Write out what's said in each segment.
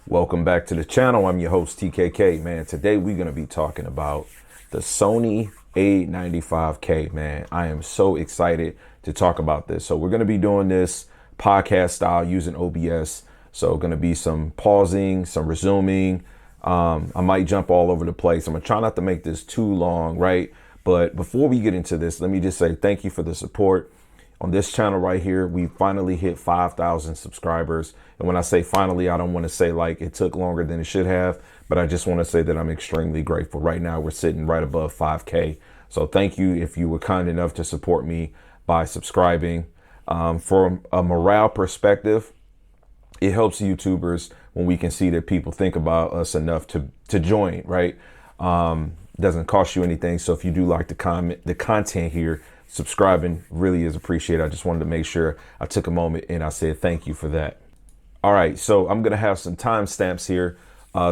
Welcome back to the channel. I'm your host TKK, man. Today we're going to be talking about the Sony A95K, man. I am so excited to talk about this. So we're going to be doing this podcast style using OBS. So going to be some pausing, some resuming. I might jump all over the place. I'm going to try not to make this too long, right? But before we get into this, let me just say thank you for the support. On this channel right here, we finally hit 5,000 subscribers. And when I say finally, I don't want to say like it took longer than it should have, but I just want to say that I'm extremely grateful. Right now, we're sitting right above 5K. So thank you if you were kind enough to support me by subscribing. From a morale perspective, it helps YouTubers when we can see that people think about us enough to join, right? Doesn't cost you anything. So if you do like the content here, subscribing really is appreciated. I just wanted to make sure I took a moment and I said thank you for that. All right, so I'm gonna have some timestamps here.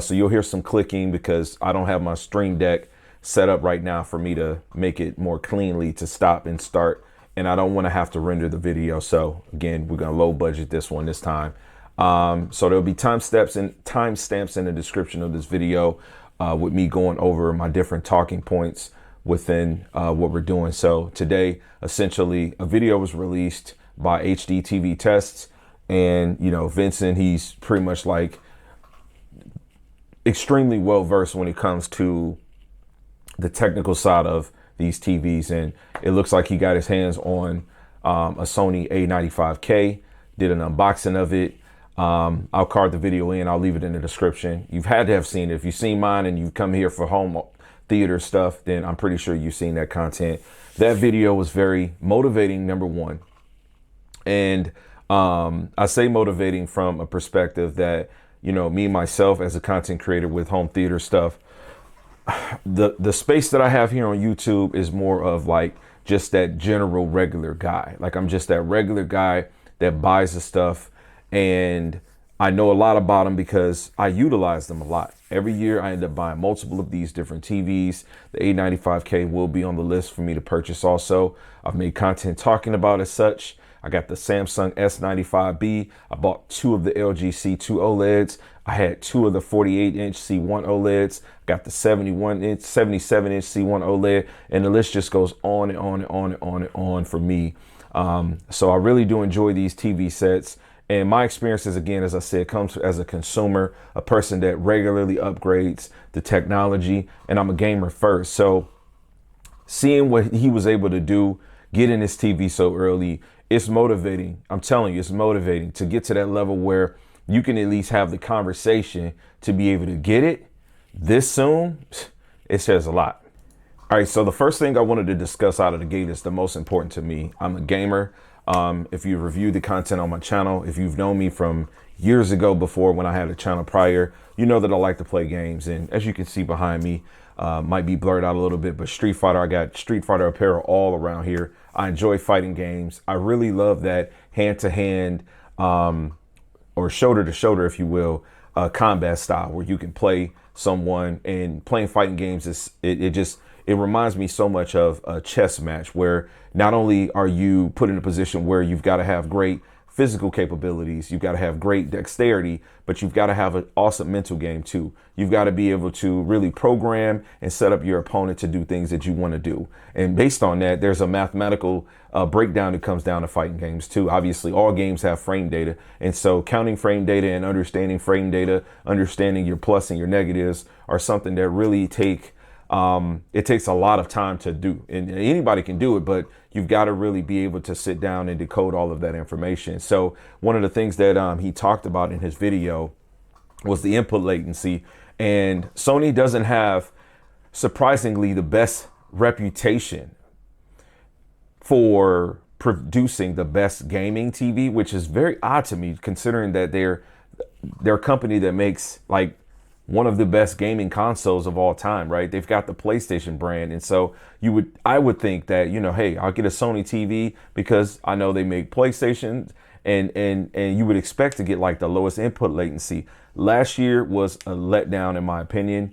So you'll hear some clicking because I don't have my Stream Deck set up right now for me to make it more cleanly to stop and start. And I don't want to have to render the video. So again, we're gonna low budget this one this time. So there'll be timestamps in the description of this video with me going over my different talking points within what we're doing. So today, essentially, a video was released by HDTVTest, and Vincent, he's pretty much like extremely well versed when it comes to the technical side of these TVs, and it looks like he got his hands on a Sony A95K, did an unboxing of it. I'll card the video in, I'll leave it in the description. You've had to have seen it. If you've seen mine and you've come here for home theater stuff, then I'm pretty sure you've seen that content. That video was very motivating, number one. And I say motivating from a perspective that, me, myself as a content creator with home theater stuff, the space that I have here on YouTube is more of like just that general regular guy. Like I'm just that regular guy that buys the stuff, and I know a lot about them because I utilize them a lot. Every year I end up buying multiple of these different TVs. The A95K will be on the list for me to purchase also. I've made content talking about as such. I got the Samsung S95B. I bought two of the LG C2 OLEDs. I had two of the 48-inch C1 OLEDs. Got the 77-inch C1 OLED. And the list just goes on and on and on and on and on for me. So I really do enjoy these TV sets. And my experiences, again, as I said, comes as a consumer, a person that regularly upgrades the technology, and I'm a gamer first. So seeing what he was able to do, getting his TV so early, it's motivating. I'm telling you, it's motivating to get to that level where you can at least have the conversation to be able to get it this soon. It says a lot. All right, so the first thing I wanted to discuss out of the gate is the most important to me. I'm a gamer. If you reviewed the content on my channel, if you've known me from years ago before when I had a channel prior, you know that I like to play games. And as you can see behind me, might be blurred out a little bit, but Street Fighter, I got Street Fighter apparel all around here. I enjoy fighting games. I really love that hand-to-hand or shoulder-to-shoulder, if you will, combat style where you can play someone, and playing fighting games it reminds me so much of a chess match where not only are you put in a position where you've got to have great physical capabilities, you've got to have great dexterity, but you've got to have an awesome mental game too. You've got to be able to really program and set up your opponent to do things that you want to do. And based on that, there's a mathematical breakdown that comes down to fighting games too. Obviously, all games have frame data. And so counting frame data and understanding frame data, understanding your plus and your negatives are something that really it takes a lot of time to do, and anybody can do it, but you've got to really be able to sit down and decode all of that information. So one of the things that he talked about in his video was the input latency, and Sony doesn't have, surprisingly, the best reputation for producing the best gaming TV, which is very odd to me considering that they're a company that makes like one of the best gaming consoles of all time, right? They've got the PlayStation brand. And so I would think that, hey, I'll get a Sony TV because I know they make PlayStation, and you would expect to get like the lowest input latency. Last year was a letdown, in my opinion,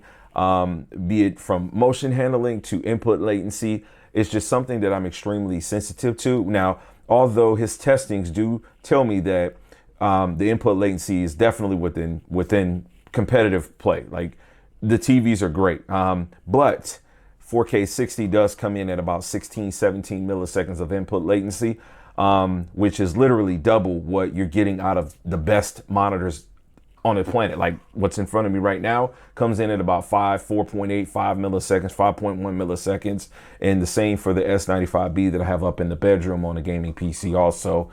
be it from motion handling to input latency. It's just something that I'm extremely sensitive to. Now, although his testings do tell me that the input latency is definitely within competitive play. Like, the TVs are great. But 4K 60 does come in at about 16, 17 milliseconds of input latency, which is literally double what you're getting out of the best monitors on the planet. Like, what's in front of me right now comes in at about 4.8, 5 milliseconds, 5.1 milliseconds. And the same for the S95B that I have up in the bedroom on a gaming PC also.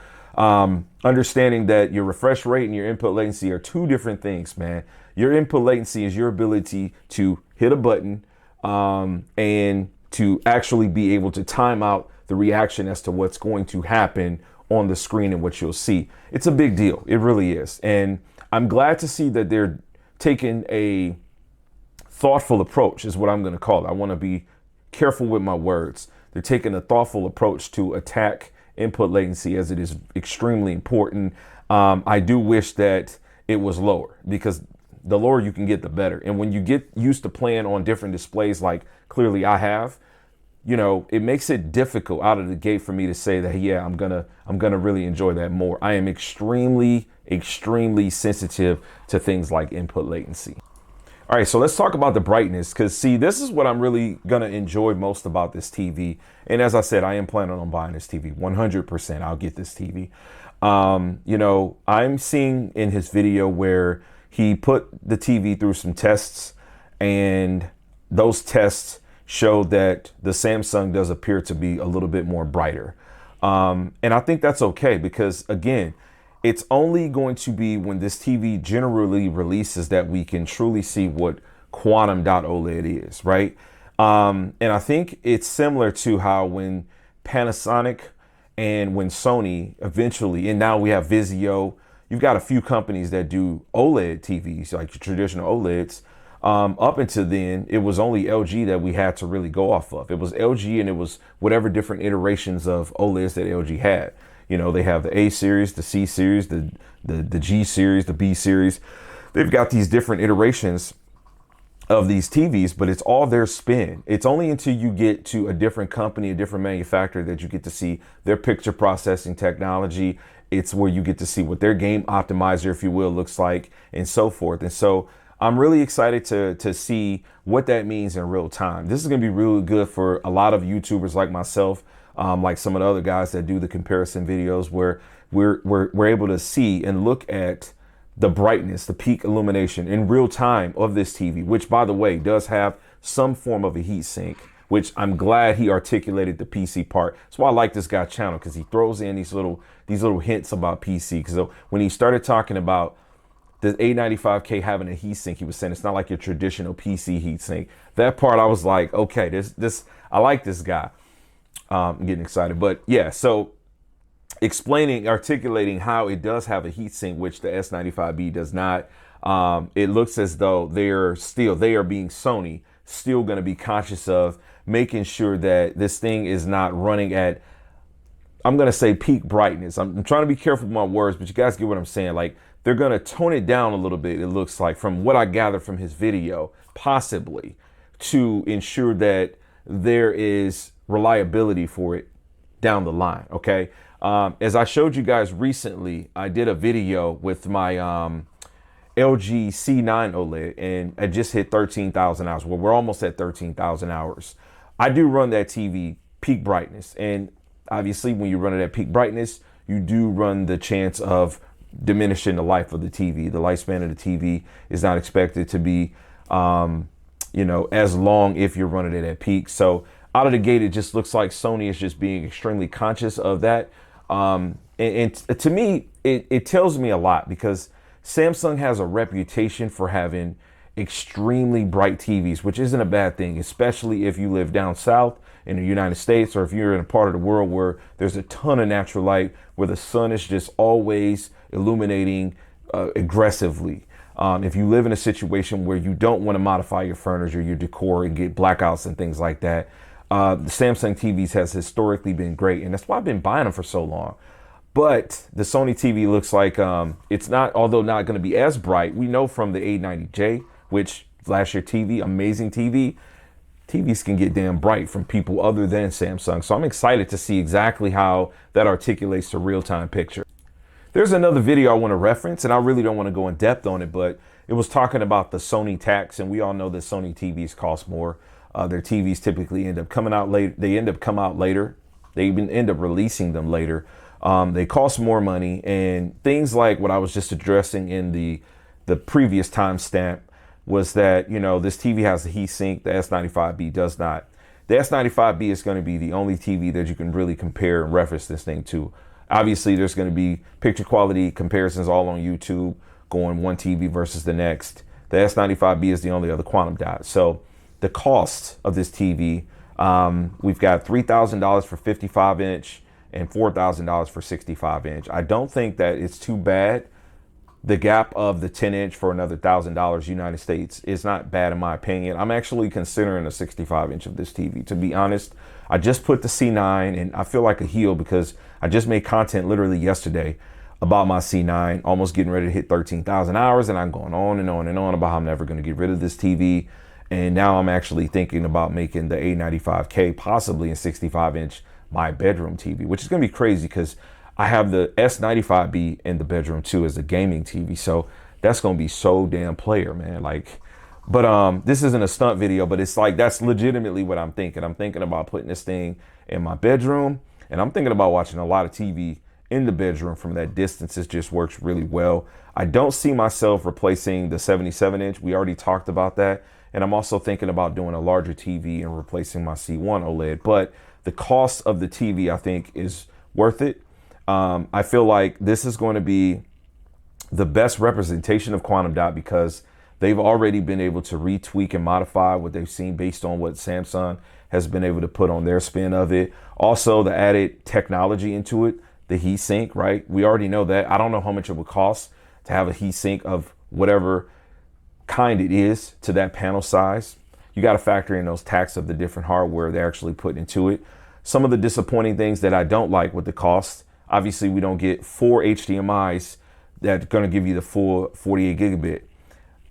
Understanding that your refresh rate and your input latency are two different things, man. Your input latency is your ability to hit a button and to actually be able to time out the reaction as to what's going to happen on the screen and what you'll see. It's a big deal. It really is. And I'm glad to see that they're taking a thoughtful approach, is what I'm going to call it. I want to be careful with my words. They're taking a thoughtful approach to attack input latency, as it is extremely important. I do wish that it was lower, because the lower you can get, the better. And when you get used to playing on different displays, like clearly I have, you know, it makes it difficult out of the gate for me to say that, yeah, I'm gonna really enjoy that more. I am extremely sensitive to things like input latency. All right, so let's talk about the brightness, because see, this is what I'm really gonna enjoy most about this TV. And as I said, I am planning on buying this TV. 100%, I'll get this TV. You know, I'm seeing in his video where he put the TV through some tests, and those tests showed that the Samsung does appear to be a little bit more brighter. And I think that's okay, because again, it's only going to be when this TV generally releases that we can truly see what qd-oled is, right? And I think it's similar to how when Panasonic and when Sony eventually, and now we have Vizio, you've got a few companies that do OLED TVs, like your traditional OLEDs. Up until then, it was only LG that we had to really go off of. It was LG, and it was whatever different iterations of OLEDs that LG had. You know, they have the A series, the C series, the G series, the B series. They've got these different iterations of these TVs, but it's all their spin. It's only until you get to a different company, a different manufacturer, that you get to see their picture processing technology. It's where you get to see what their game optimizer, if you will, looks like, and so forth. And so I'm really excited to see what that means in real time. This is going to be really good for a lot of YouTubers like myself, like some of the other guys that do the comparison videos, where we're able to see and look at the brightness, the peak illumination in real time of this TV, which, by the way, does have some form of a heat sink, which I'm glad he articulated the PC part. That's why I like this guy's channel, because he throws in these little hints about PC. Because when he started talking about the A95K having a heatsink, he was saying it's not like your traditional PC heatsink. That part, I was like, okay, this I like this guy. I'm getting excited. But yeah, so articulating how it does have a heatsink, which the S95B does not. It looks as though they are being Sony, still going to be conscious of making sure that this thing is not running at, I'm going to say, peak brightness. I'm trying to be careful with my words, but you guys get what I'm saying. Like, they're going to tone it down a little bit, it looks like, from what I gather from his video, possibly, to ensure that there is reliability for it down the line, okay? As I showed you guys recently, I did a video with my LG C9 OLED, and I just hit 13,000 hours. Well, we're almost at 13,000 hours. I do run that TV peak brightness, and obviously when you run it at peak brightness, you do run the chance of diminishing the life of the TV. The lifespan of the TV is not expected to be, you know, as long if you're running it at peak. So out of the gate, it just looks like Sony is just being extremely conscious of that. And to me, it tells me a lot, because Samsung has a reputation for having extremely bright TVs, which isn't a bad thing, especially if you live down south in the United States, or if you're in a part of the world where there's a ton of natural light, where the sun is just always illuminating aggressively. If you live in a situation where you don't want to modify your furniture, your decor, and get blackouts and things like that, the Samsung TVs has historically been great, and that's why I've been buying them for so long. But the Sony TV looks like it's not, although not going to be as bright. We know from the A90J, which last year TV, amazing TV, TVs can get damn bright from people other than Samsung. So I'm excited to see exactly how that articulates the real-time picture. There's another video I want to reference, and I really don't want to go in depth on it, but it was talking about the Sony tax, and we all know that Sony TVs cost more. Their TVs typically end up coming out late. They end up come out later. They even end up releasing them later. They cost more money, and things like what I was just addressing in the previous timestamp was that, you know, this TV has a heat sink. The S95B does not. The S95B is going to be the only TV that you can really compare and reference this thing to. Obviously, there's going to be picture quality comparisons all on YouTube, going one TV versus the next. The S95B is the only other quantum dot. So the cost of this TV, we've got $3,000 for 55 inch and $4,000 for 65 inch. I don't think that it's too bad. The gap of the 10 inch for another $1,000 United States is not bad in my opinion. I'm actually considering a 65 inch of this TV, to be honest. I just put the C9 and I feel like a heel because I just made content literally yesterday about my C9, almost getting ready to hit 13,000 hours. And I'm going on and on and on about how I'm never going to get rid of this TV. And now I'm actually thinking about making the A95K, possibly in 65 inch, my bedroom TV, which is going to be crazy because I have the S95B in the bedroom too as a gaming TV. So that's going to be so damn player, man. Like, but this isn't a stunt video, but it's like, that's legitimately what I'm thinking. I'm thinking about putting this thing in my bedroom, and I'm thinking about watching a lot of TV in the bedroom from that distance. It just works really well. I don't see myself replacing the 77 inch. We already talked about that. And I'm also thinking about doing a larger TV and replacing my C1 OLED, but the cost of the TV, I think, is worth it. I feel like this is going to be the best representation of quantum dot because they've already been able to retweak and modify what they've seen based on what Samsung has been able to put on their spin of it. Also, the added technology into it, the heat sink, right? We already know that. I don't know how much it would cost to have a heat sink of whatever kind it is to that panel size. You got to factor in those tax of the different hardware they actually put into it. Some of the disappointing things that I don't like with the cost, obviously we don't get 4 HDMIs that's going to give you the full 48 gigabit.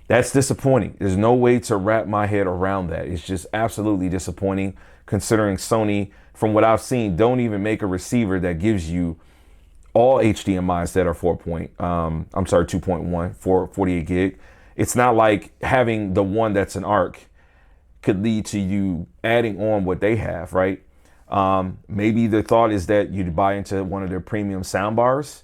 That's disappointing. There's no way to wrap my head around that. It's just absolutely disappointing considering Sony, from what I've seen, don't even make a receiver that gives you all HDMIs that are 2.1 for 48 gig. It's not like having the one that's an ARC could lead to you adding on what they have, right? Maybe the thought is that you'd buy into one of their premium sound bars.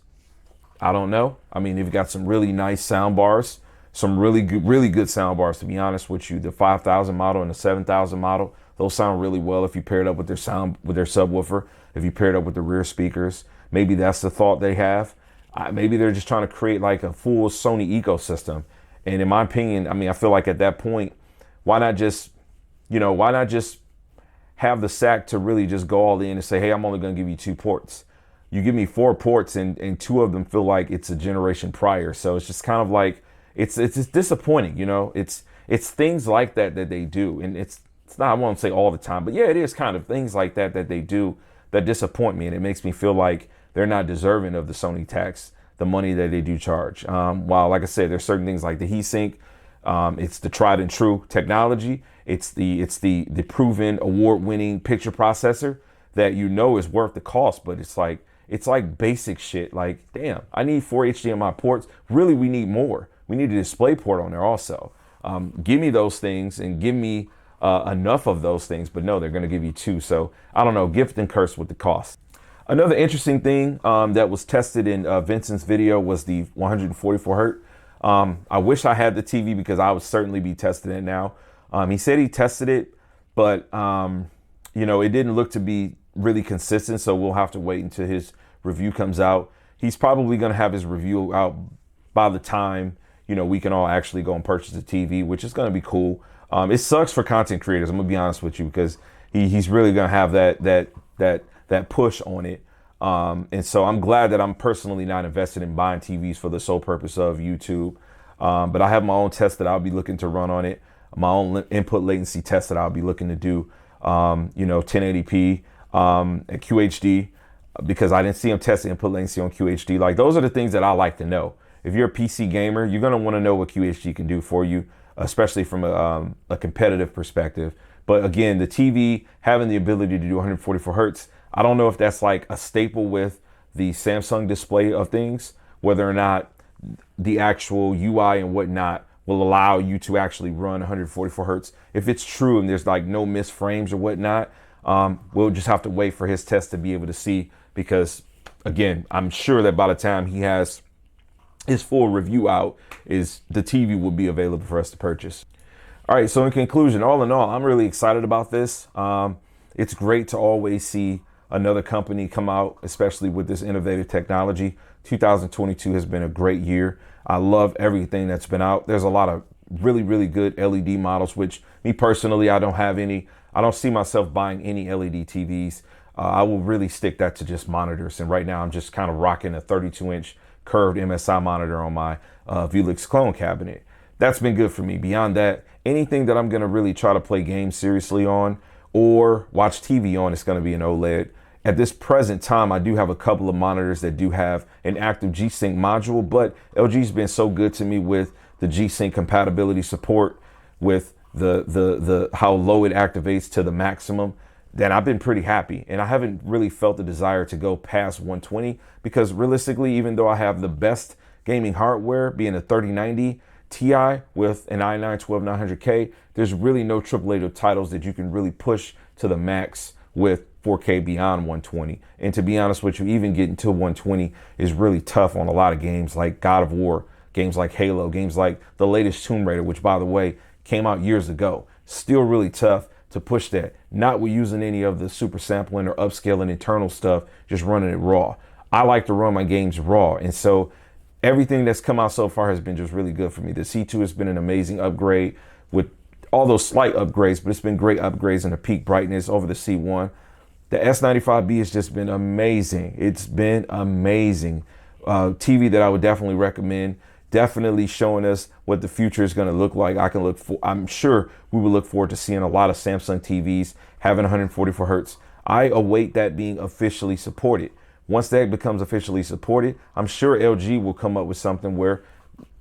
I don't know. I mean, they've got some really nice sound bars, some really good sound bars, to be honest with you. The 5,000 model and the 7,000 model, those sound really well if you pair it up with their subwoofer, if you pair it up with the rear speakers. Maybe that's the thought they have. Maybe they're just trying to create like a full Sony ecosystem. And in my opinion, I mean, I feel like at that point, why not just have the sack to really just go all in and say, hey, I'm only going to give you 2 ports. You give me 4 ports and 2 of them feel like it's a generation prior. So it's just kind of like, it's disappointing, you know, it's things like that they do. And it's not, I won't say all the time, but yeah, it is kind of things like that they do that disappoint me. And it makes me feel like they're not deserving of the Sony tax, the money that they do charge. While, like I said, there's certain things like the heatsink, it's the tried and true technology. It's the proven award-winning picture processor that you know is worth the cost, but it's like basic shit. Like, damn, I need 4 HDMI ports. Really, we need more. We need a display port on there also. Give me those things and give me enough of those things, but no, they're going to give you 2. So I don't know, gift and curse with the cost. Another interesting thing that was tested in Vincent's video was the 144 hertz. I wish I had the TV because I would certainly be testing it now. He said he tested it, but you know, it didn't look to be really consistent. So we'll have to wait until his review comes out. He's probably going to have his review out by the time, you know, we can all actually go and purchase the TV, which is going to be cool. It sucks for content creators. I'm gonna be honest with you, because he's really going to have that push on it. And so I'm glad that I'm personally not invested in buying TVs for the sole purpose of YouTube. But I have my own test that I'll be looking to run on it. My own input latency test that I'll be looking to do, you know, 1080p at QHD, because I didn't see him testing input latency on QHD. Like, those are the things that I like to know. If you're a PC gamer, you're going to want to know what QHD can do for you, especially from a competitive perspective. But again, the TV having the ability to do 144 hertz, I don't know if that's like a staple with the Samsung display of things, whether or not the actual UI and whatnot will allow you to actually run 144 hertz. If it's true and there's like no missed frames or whatnot, we'll just have to wait for his test to be able to see, because again, I'm sure that by the time he has his full review out, the TV will be available for us to purchase. All right, so in conclusion, all in all, I'm really excited about this. It's great to always see another company come out, especially with this innovative technology. 2022 has been a great year. I love everything that's been out. There's a lot of really, really good LED models, which me personally, I don't have any. I don't see myself buying any LED TVs. I will really stick that to just monitors. And right now I'm just kind of rocking a 32-inch curved MSI monitor on my Vulix clone cabinet. That's been good for me. Beyond that, anything that I'm going to really try to play games seriously on or watch TV on, it's going to be an OLED. At this present time, I do have a couple of monitors that do have an active G-Sync module, but LG's been so good to me with the G-Sync compatibility support, with the how low it activates to the maximum, that I've been pretty happy. And I haven't really felt the desire to go past 120, because realistically, even though I have the best gaming hardware, being a 3090 Ti with an i9-12900K, there's really no AAA titles that you can really push to the max with 4K beyond 120. And to be honest with you, even getting to 120 is really tough on a lot of games like God of War, games like Halo, games like the latest Tomb Raider, which by the way, came out years ago. Still really tough to push that. Not with using any of the super sampling or upscaling internal stuff, just running it raw. I like to run my games raw. And so everything that's come out so far has been just really good for me. The C2 has been an amazing upgrade with all those slight upgrades, but it's been great upgrades in the peak brightness over the C1. The S95B has just been amazing. It's been amazing. TV that I would definitely recommend. Definitely showing us what the future is going to look like. I'm sure we will look forward to seeing a lot of Samsung TVs having 144 hertz. I await that being officially supported. Once that becomes officially supported, I'm sure LG will come up with something where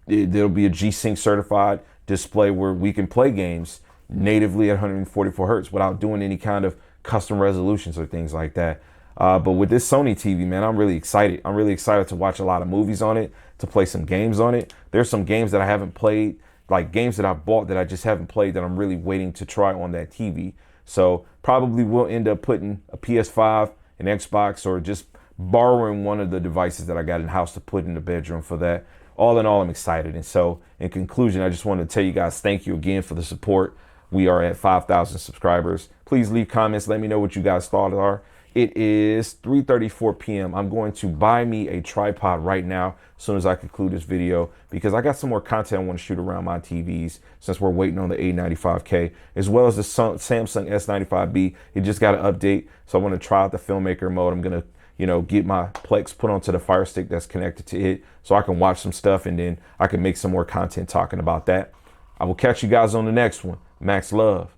there'll be a G-Sync certified display where we can play games natively at 144 hertz without doing any kind of custom resolutions or things like that. But with this Sony TV, man, I'm really excited. I'm really excited to watch a lot of movies on it, to play some games on it. There's some games that I haven't played, like games that I bought that I just haven't played, that I'm really waiting to try on that TV. So probably we'll end up putting a PS5, an Xbox, or just borrowing one of the devices that I got in house to put in the bedroom for that. All in all, I'm excited. And so in conclusion, I just want to tell you guys, thank you again for the support. We are at 5,000 subscribers. Please leave comments. Let me know what you guys thought are. It is 3:34 p.m. I'm going to buy me a tripod right now as soon as I conclude this video, because I got some more content I want to shoot around my TVs since we're waiting on the A95K, as well as the Samsung S95B. It just got an update, so I want to try out the filmmaker mode. I'm going to get my Plex put onto the Fire Stick that's connected to it so I can watch some stuff, and then I can make some more content talking about that. I will catch you guys on the next one. Max love.